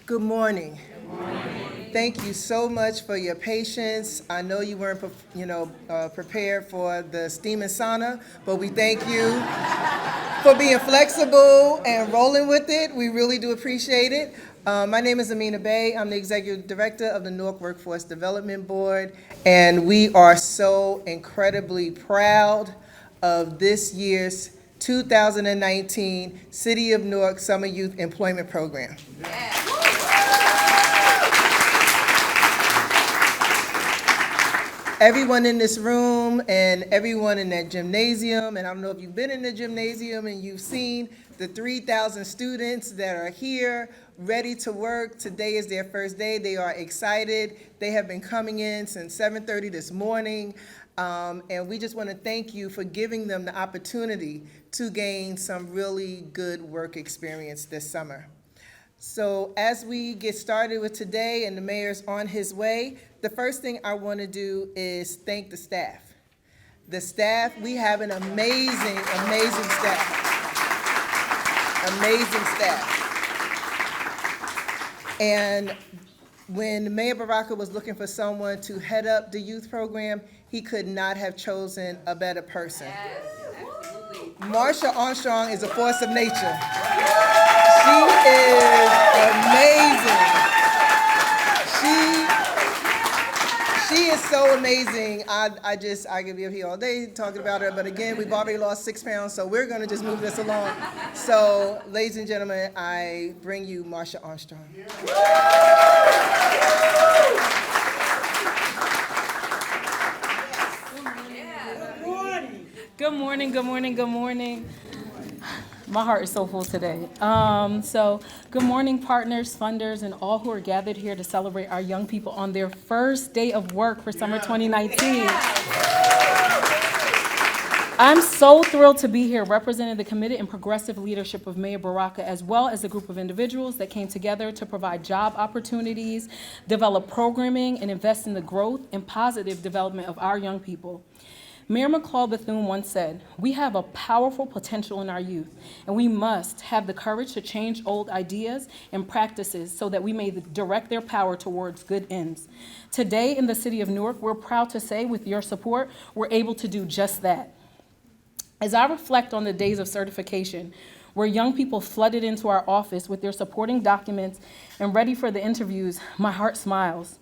Good morning. Thank you so much for your patience. I know you weren't, prepared for the steam and sauna, but we thank you for being flexible and rolling with it. We really do appreciate it. My name is Amina Bey. I'm the Executive Director of the Newark Workforce Development Board, and we are so incredibly proud of this year's 2019 City of Newark Summer Youth Employment Program. Everyone in this room and everyone in that gymnasium, and I don't know if you've been in the gymnasium and you've seen the 3,000 students that are here ready to work. Today is their first day. They are excited. They have been coming in since 7:30 this morning. And we just want to thank you for giving them the opportunity to gain some really good work experience this summer. So as we get started with today and the mayor's on his way, the first thing I want to do is thank the staff. The staff, we have an amazing, amazing staff. Amazing staff. And when Mayor Baraka was looking for someone to head up the youth program, he could not have chosen a better person. Yes, absolutely. Marsha Armstrong is a force of nature. She is amazing. She is so amazing. I could be up here all day talking about her, but again, we've already lost 6 pounds, so we're gonna just move this along. So, ladies and gentlemen, I bring you Marsha Armstrong. Good morning, good morning, good morning. My heart is so full today. Good morning, partners, funders, and all who are gathered here to celebrate our young people on their first day of work for summer 2019. I'm so thrilled to be here representing the committed and progressive leadership of Mayor Baraka, as well as a group of individuals that came together to provide job opportunities, develop programming, and invest in the growth and positive development of our young people. Mayor McCall Bethune once said, "We have a powerful potential in our youth, and we must have the courage to change old ideas and practices so that we may direct their power towards good ends." Today in the city of Newark, we're proud to say, with your support, we're able to do just that. As I reflect on the days of certification, where young people flooded into our office with their supporting documents and ready for the interviews, my heart smiles.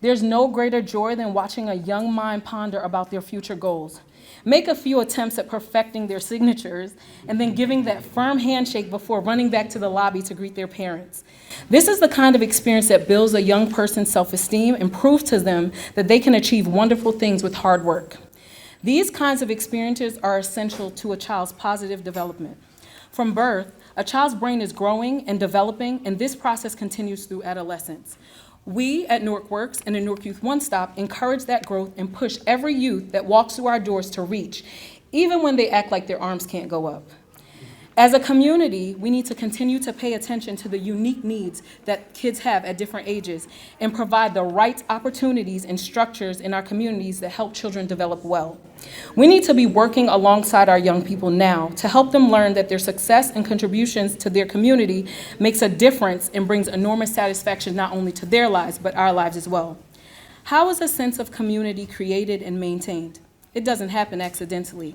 There's no greater joy than watching a young mind ponder about their future goals, make a few attempts at perfecting their signatures, and then giving that firm handshake before running back to the lobby to greet their parents. This is the kind of experience that builds a young person's self-esteem and proves to them that they can achieve wonderful things with hard work. These kinds of experiences are essential to a child's positive development. From birth, a child's brain is growing and developing, and this process continues through adolescence. We at Newark Works and the Newark Youth One Stop encourage that growth and push every youth that walks through our doors to reach, even when they act like their arms can't go up. As a community, we need to continue to pay attention to the unique needs that kids have at different ages and provide the right opportunities and structures in our communities that help children develop well. We need to be working alongside our young people now to help them learn that their success and contributions to their community makes a difference and brings enormous satisfaction not only to their lives, but our lives as well. How is a sense of community created and maintained? It doesn't happen accidentally.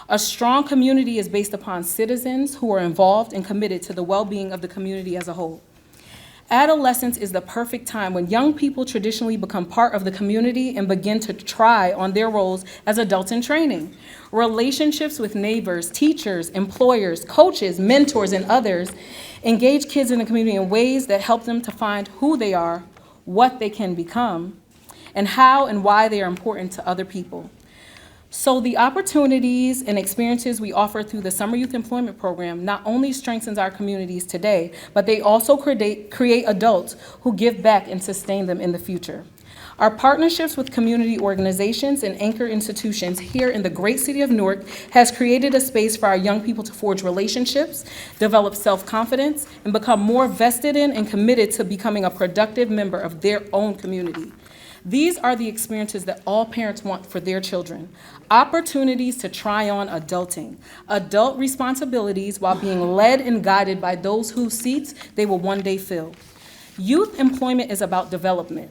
A strong community is based upon citizens who are involved and committed to the well-being of the community as a whole. Adolescence is the perfect time when young people traditionally become part of the community and begin to try on their roles as adults in training. Relationships with neighbors, teachers, employers, coaches, mentors, and others engage kids in the community in ways that help them to find who they are, what they can become, and how and why they are important to other people. So the opportunities and experiences we offer through the Summer Youth Employment Program not only strengthens our communities today, but they also create adults who give back and sustain them in the future. Our partnerships with community organizations and anchor institutions here in the great city of Newark has created a space for our young people to forge relationships, develop self-confidence, and become more vested in and committed to becoming a productive member of their own community. These are the experiences that all parents want for their children. Opportunities to try on adulting, adult responsibilities while being led and guided by those whose seats they will one day fill. Youth employment is about development.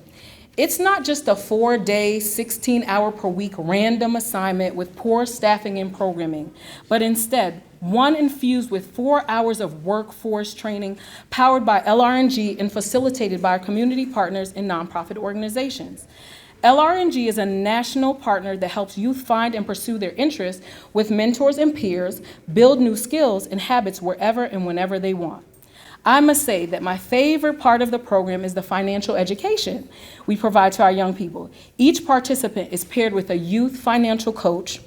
It's not just a 4-day, 16-hour per week random assignment with poor staffing and programming, but instead, one infused with 4 hours of workforce training powered by LRNG and facilitated by our community partners and nonprofit organizations. LRNG is a national partner that helps youth find and pursue their interests with mentors and peers, build new skills and habits wherever and whenever they want. I must say that my favorite part of the program is the financial education we provide to our young people. Each participant is paired with a youth financial coach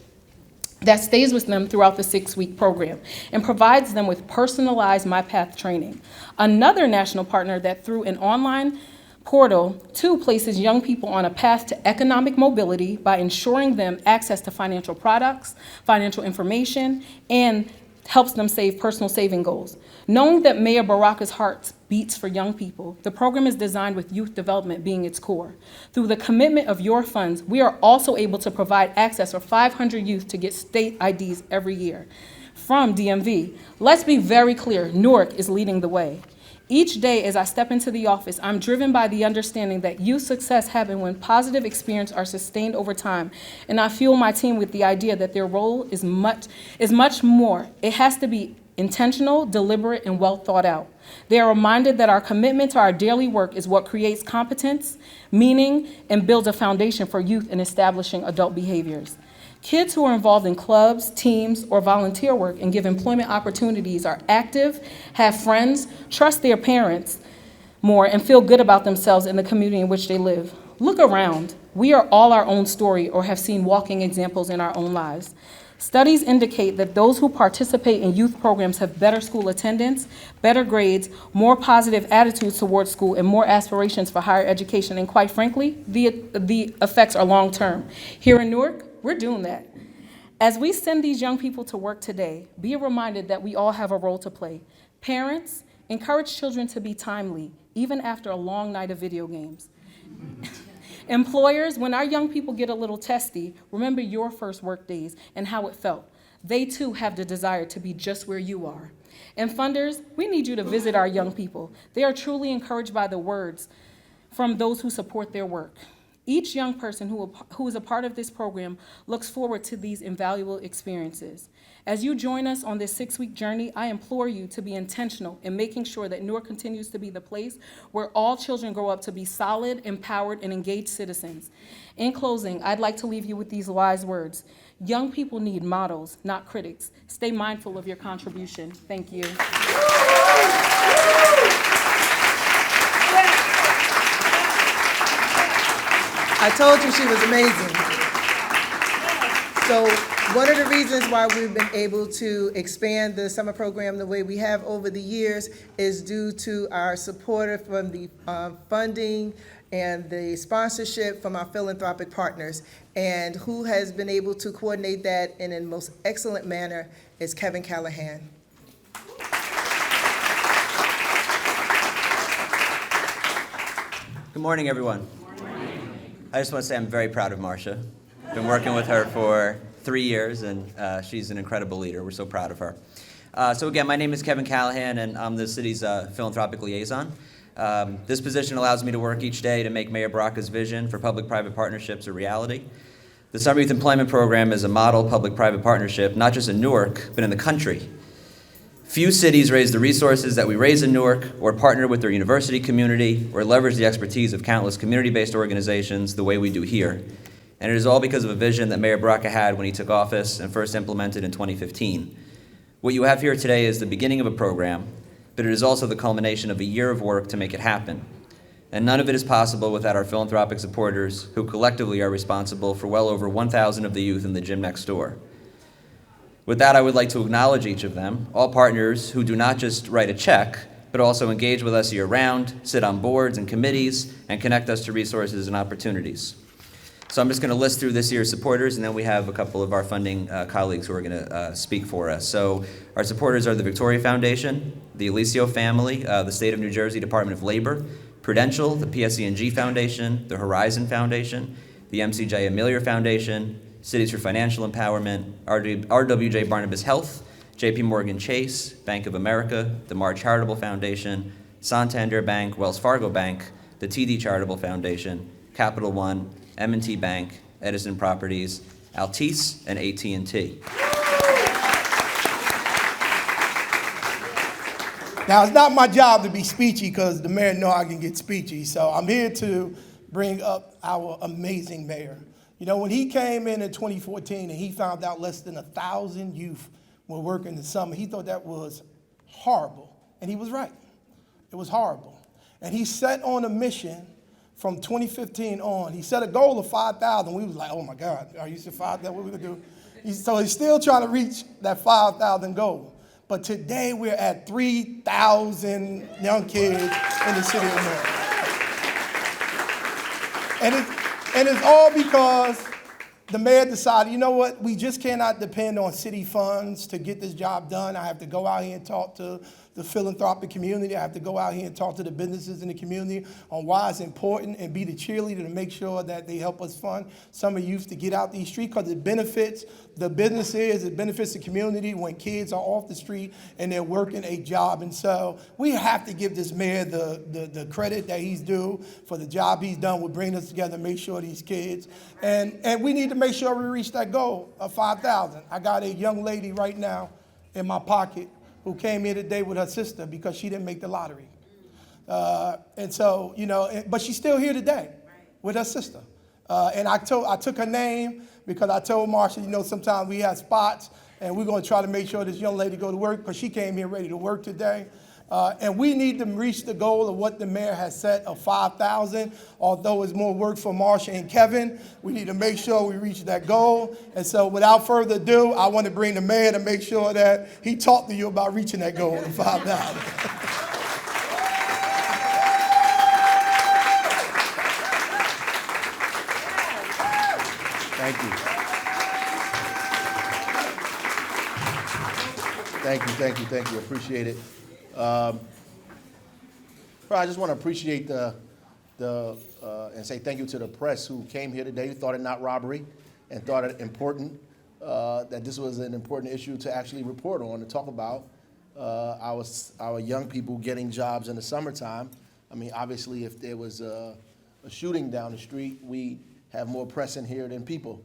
that stays with them throughout the 6-week program and provides them with personalized My Path training. Another national partner that through an online portal, too, places young people on a path to economic mobility by ensuring them access to financial products, financial information, and helps them save personal saving goals. Knowing that Mayor Baraka's heart beats for young people, the program is designed with youth development being its core. Through the commitment of your funds, we are also able to provide access for 500 youth to get state IDs every year from DMV. Let's be very clear, Newark is leading the way. Each day as I step into the office, I'm driven by the understanding that youth success happens when positive experiences are sustained over time, and I fuel my team with the idea that their role is much more. It has to be intentional, deliberate, and well thought out. They are reminded that our commitment to our daily work is what creates competence, meaning, and builds a foundation for youth in establishing adult behaviors. Kids who are involved in clubs, teams, or volunteer work and give employment opportunities are active, have friends, trust their parents more, and feel good about themselves in the community in which they live. Look around. We are all our own story or have seen walking examples in our own lives. Studies indicate that those who participate in youth programs have better school attendance, better grades, more positive attitudes towards school, and more aspirations for higher education. And quite frankly, the effects are long-term. Here in Newark, we're doing that. As we send these young people to work today, be reminded that we all have a role to play. Parents, encourage children to be timely, even after a long night of video games. Employers, when our young people get a little testy, remember your first work days and how it felt. They too have the desire to be just where you are. And funders, we need you to visit our young people. They are truly encouraged by the words from those who support their work. Each young person who is a part of this program looks forward to these invaluable experiences. As you join us on this 6-week journey, I implore you to be intentional in making sure that Newark continues to be the place where all children grow up to be solid, empowered, and engaged citizens. In closing, I'd like to leave you with these wise words. Young people need models, not critics. Stay mindful of your contribution. Thank you. I told you she was amazing. So one of the reasons why we've been able to expand the summer program the way we have over the years is due to our support from the funding and the sponsorship from our philanthropic partners. And who has been able to coordinate that in a most excellent manner is Kevin Callahan. Good morning, everyone. I just want to say I'm very proud of Marcia. Been working with her for 3 years, and she's an incredible leader. We're so proud of her. So again, my name is Kevin Callahan, and I'm the city's philanthropic liaison. This position allows me to work each day to make Mayor Baraka's vision for public-private partnerships a reality. The Summer Youth Employment Program is a model public-private partnership, not just in Newark, but in the country. Few cities raise the resources that we raise in Newark, or partner with their university community, or leverage the expertise of countless community-based organizations the way we do here. And it is all because of a vision that Mayor Baraka had when he took office and first implemented in 2015. What you have here today is the beginning of a program, but it is also the culmination of a year of work to make it happen. And none of it is possible without our philanthropic supporters, who collectively are responsible for well over 1,000 of the youth in the gym next door. With that, I would like to acknowledge each of them, all partners who do not just write a check, but also engage with us year-round, sit on boards and committees, and connect us to resources and opportunities. So I'm just going to list through this year's supporters, and then we have a couple of our funding colleagues who are going to speak for us. So our supporters are the Victoria Foundation, the Alicio family, the State of New Jersey Department of Labor, Prudential, the PSE&G Foundation, the Horizon Foundation, the MCJ Amelia Foundation, Cities for Financial Empowerment, RWJ Barnabas Health, JP Morgan Chase, Bank of America, the Mar Charitable Foundation, Santander Bank, Wells Fargo Bank, the TD Charitable Foundation, Capital One, M&T Bank, Edison Properties, Altice, and AT&T. Now, it's not my job to be speechy because the mayor know I can get speechy. So I'm here to bring up our amazing mayor. You know, when he came in 2014 and he found out less than 1,000 youth were working this summer, he thought that was horrible. And he was right. It was horrible. And he set on a mission from 2015 on. He set a goal of 5,000. We was like, oh my God, are you still 5,000? What are we gonna do? So he's still trying to reach that 5,000 goal. But today we're at 3,000 young kids in the city of Newark. And it's all because the mayor decided, you know what, we just cannot depend on city funds to get this job done. I have to go out here and talk to the philanthropic community. I have to go out here and talk to the businesses in the community on why it's important and be the cheerleader to make sure that they help us fund summer youth to get out these streets because it benefits the businesses, it benefits the community when kids are off the street and they're working a job. And so we have to give this mayor the credit that he's due for the job he's done with bringing us together, make sure these kids. And we need to make sure we reach that goal of 5,000. I got a young lady right now in my pocket who came here today with her sister because she didn't make the lottery. And so, you know, but she's still here today with her sister. And I took her name because I told Marsha, you know, sometimes we have spots and we're going to try to make sure this young lady go to work because she came here ready to work today. And we need to reach the goal of what the mayor has set of 5,000. Although it's more work for Marsha and Kevin, we need to make sure we reach that goal. And so without further ado, I want to bring the mayor to make sure that he talked to you about reaching that goal of 5,000. Thank you. Thank you. Appreciate it. I just want to appreciate and say thank you to the press who came here today, who thought it not robbery, and thought it important that this was an important issue to actually report on and talk about our young people getting jobs in the summertime. I mean, obviously, if there was a shooting down the street, we have more press in here than people.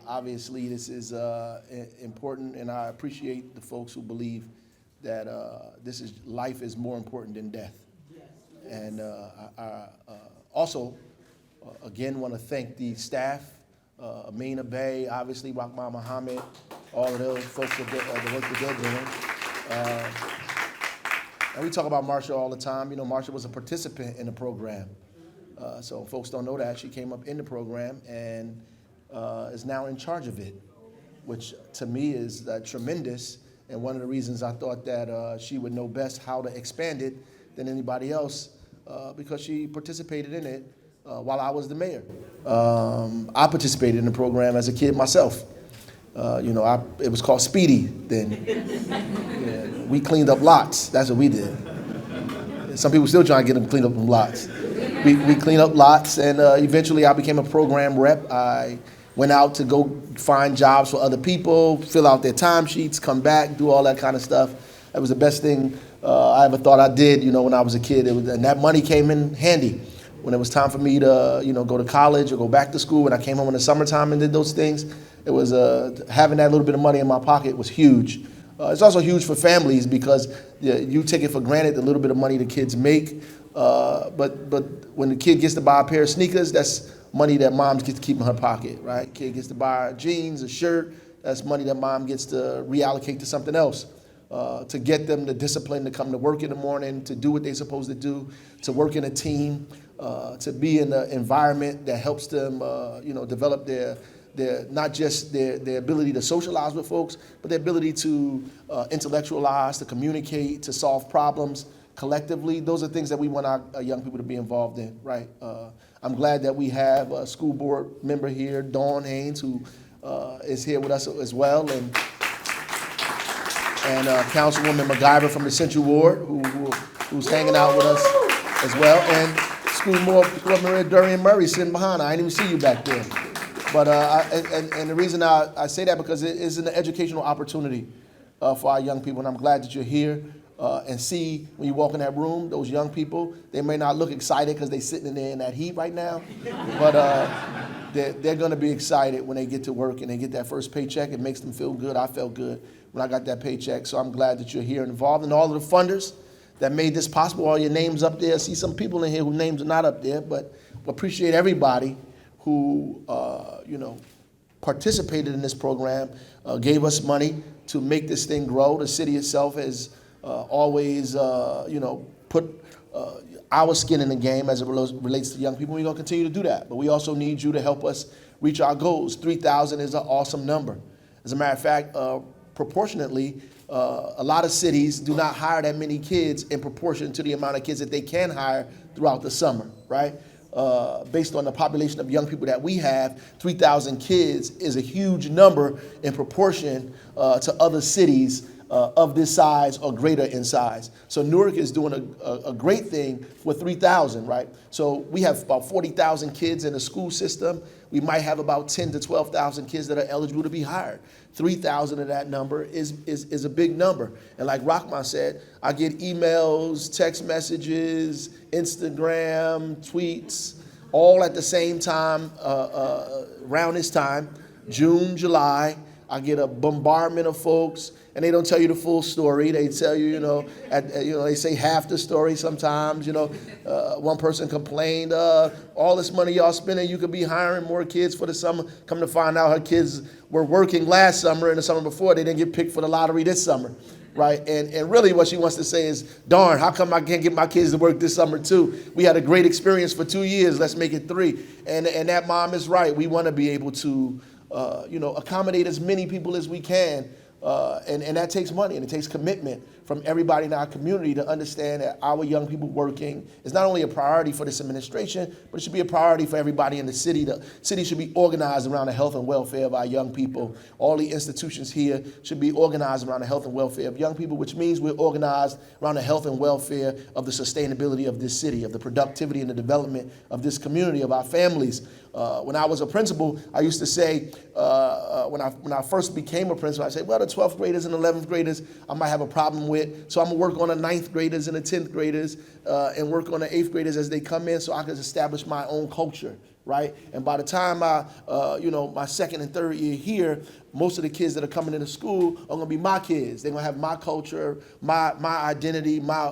Obviously, this is important, and I appreciate the folks who believe that life is more important than death. And I also, again, want to thank the staff, Amina Bey, obviously, Rahman Muhammad, all of those folks that the work that they're doing. And we talk about Marsha all the time. You know, Marsha was a participant in the program. So folks don't know that. She came up in the program and is now in charge of it, which to me is tremendous. And one of the reasons I thought that she would know best how to expand it than anybody else, because she participated in it while I was the mayor. I participated in the program as a kid myself. It was called Speedy then. Yeah, we cleaned up lots. That's what we did. Some people still trying to get them cleaned up from lots. We cleaned up lots, and eventually I became a program rep. I went out to go find jobs for other people, fill out their timesheets, come back, do all that kind of stuff. That was the best thing I ever thought I did, when I was a kid. And that money came in handy. When it was time for me to, go to college or go back to school, when I came home in the summertime and did those things, it was having that little bit of money in my pocket was huge. It's also huge for families because you take it for granted the little bit of money the kids make. But when the kid gets to buy a pair of sneakers, that's money that mom gets to keep in her pocket, right? Kid gets to buy jeans, a shirt, that's money that mom gets to reallocate to something else. To get them the discipline to come to work in the morning, to do what they're supposed to do, to work in a team, to be in an environment that helps them, develop their not just their ability to socialize with folks, but their ability to intellectualize, to communicate, to solve problems collectively. Those are things that we want our young people to be involved in, right? I'm glad that we have a school board member here, Dawn Haynes, who is here with us as well, and Councilwoman MacGyver from the Central Ward, who's hanging out with us as well, and school board member Durian Murray sitting behind her. I didn't even see you back there. But and the reason I say that because it is an educational opportunity for our young people, and I'm glad that you're here. and see when you walk in that room, those young people, they may not look excited because they're sitting in there in that heat right now, but they're going to be excited when they get to work and they get that first paycheck. It makes them feel good. I felt good when I got that paycheck, so I'm glad that you're here and involved. And all of the funders that made this possible, all your names up there. I see some people in here whose names are not up there, but appreciate everybody who, participated in this program, gave us money to make this thing grow. The city itself has always, put our skin in the game as it relates to young people. We're going to continue to do that. But we also need you to help us reach our goals. 3,000 is an awesome number. As a matter of fact, proportionately, a lot of cities do not hire that many kids in proportion to the amount of kids that they can hire throughout the summer, right? Based on the population of young people that we have, 3,000 kids is a huge number in proportion to other cities of this size or greater in size. So Newark is doing a great thing with 3,000, right? So we have about 40,000 kids in the school system. We might have about 10 to 12,000 kids that are eligible to be hired. 3,000 of that number is a big number. And like Rahman said, I get emails, text messages, Instagram, tweets, all at the same time, around this time, June, July. I get a bombardment of folks, and they don't tell you the full story. They tell you, they say half the story sometimes. One person complained, all this money y'all spending, you could be hiring more kids for the summer. Come to find out her kids were working last summer and the summer before. They didn't get picked for the lottery this summer, right? And really what she wants to say is, darn, how come I can't get my kids to work this summer too? We had a great experience for 2 years. Let's make it 3. And that mom is right. We want to be able to accommodate as many people as we can, and that takes money and it takes commitment from everybody in our community to understand that our young people working is not only a priority for this administration, but it should be a priority for everybody in the city. The city should be organized around the health and welfare of our young people. All the institutions here should be organized around the health and welfare of young people, which means we're organized around the health and welfare of the sustainability of this city, of the productivity and the development of this community, of our families. When I was a principal, I used to say, when I first became a principal, I said, well, the 12th graders and 11th graders, I might have a problem with. So I'm going to work on the 9th graders and the 10th graders and work on the 8th graders as they come in so I can establish my own culture, right? And by the time my second and third year here, most of the kids that are coming into school are going to be my kids. They're going to have my culture, my identity, my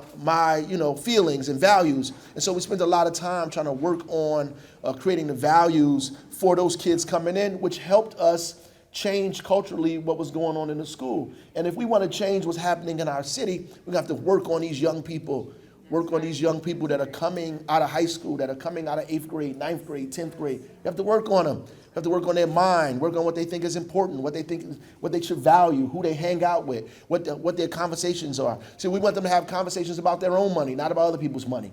feelings and values. And so we spent a lot of time trying to work on creating the values for those kids coming in, which helped us change culturally what was going on in the school. And if we want to change what's happening in our city, we have to work on these young people. Work on these young people that are coming out of high school, that are coming out of 8th grade, 9th grade, 10th grade. You have to work on them. You have to work on their mind, work on what they think is important, what they should value, who they hang out with, what their conversations are. See, we want them to have conversations about their own money, not about other people's money.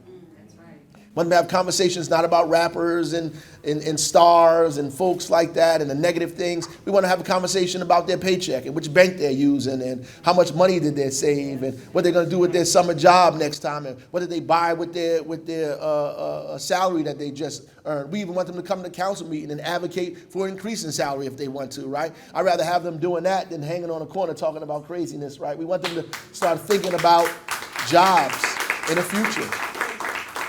Want them to have conversations not about rappers and stars and folks like that and the negative things. We want to have a conversation about their paycheck and which bank they're using and how much money did they save and what they're going to do with their summer job next time and what did they buy with their salary that they just earned. We even want them to come to the council meeting and advocate for an increase in salary if they want to, right? I'd rather have them doing that than hanging on a corner talking about craziness, right? We want them to start thinking about jobs in the future.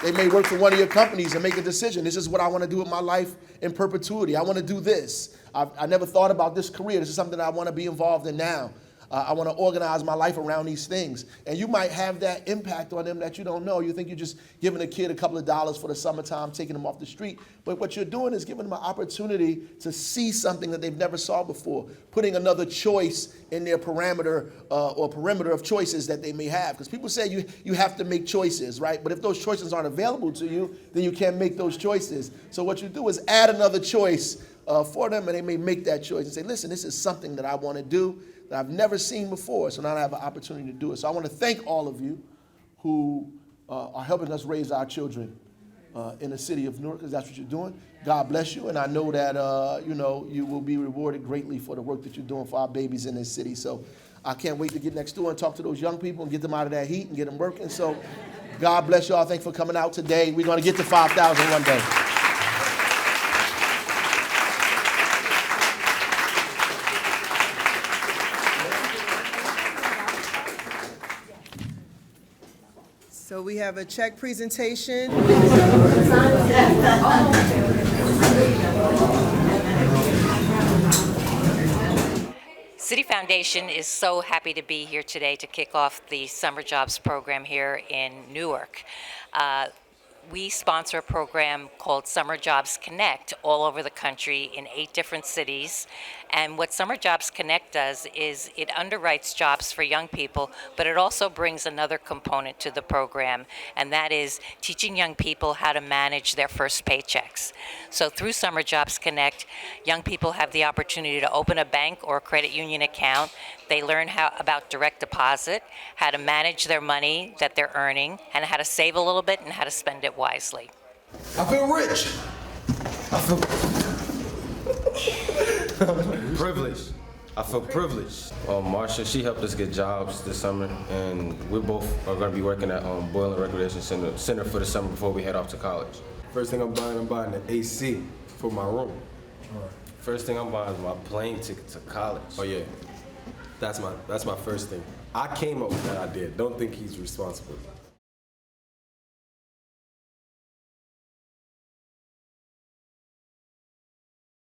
They may work for one of your companies and make a decision. This is what I want to do with my life in perpetuity. I want to do this. I never thought about this career. This is something I want to be involved in now. I want to organize my life around these things. And you might have that impact on them that you don't know. You think you're just giving a kid a couple of dollars for the summertime, taking them off the street. But what you're doing is giving them an opportunity to see something that they've never saw before, putting another choice in their parameter or perimeter of choices that they may have. Because people say you have to make choices, right? But if those choices aren't available to you, then you can't make those choices. So what you do is add another choice for them, and they may make that choice and say, listen, this is something that I want to do that I've never seen before, so now I have an opportunity to do it. So I want to thank all of you who are helping us raise our children in the city of Newark, because that's what you're doing. God bless you, and I know that you will be rewarded greatly for the work that you're doing for our babies in this city. So I can't wait to get next door and talk to those young people and get them out of that heat and get them working. So God bless y'all. Thanks for coming out today. We're going to get to 5,000 one day. So we have a check presentation. City Foundation is so happy to be here today to kick off the summer jobs program here in Newark. We sponsor a program called Summer Jobs Connect all over the country in 8 different cities. And what Summer Jobs Connect does is it underwrites jobs for young people, but it also brings another component to the program, and that is teaching young people how to manage their first paychecks. So through Summer Jobs Connect, young people have the opportunity to open a bank or a credit union account. They learn about direct deposit, how to manage their money that they're earning, and how to save a little bit and how to spend it wisely. I feel rich. I feel privileged. I feel privileged. Marsha, she helped us get jobs this summer, and we both are going to be working at Boylan Recreation Center for the summer before we head off to college. First thing I'm buying an AC for my room. First thing I'm buying is my plane ticket to college. Oh yeah, that's my first thing. I came up with that idea. Don't think he's responsible.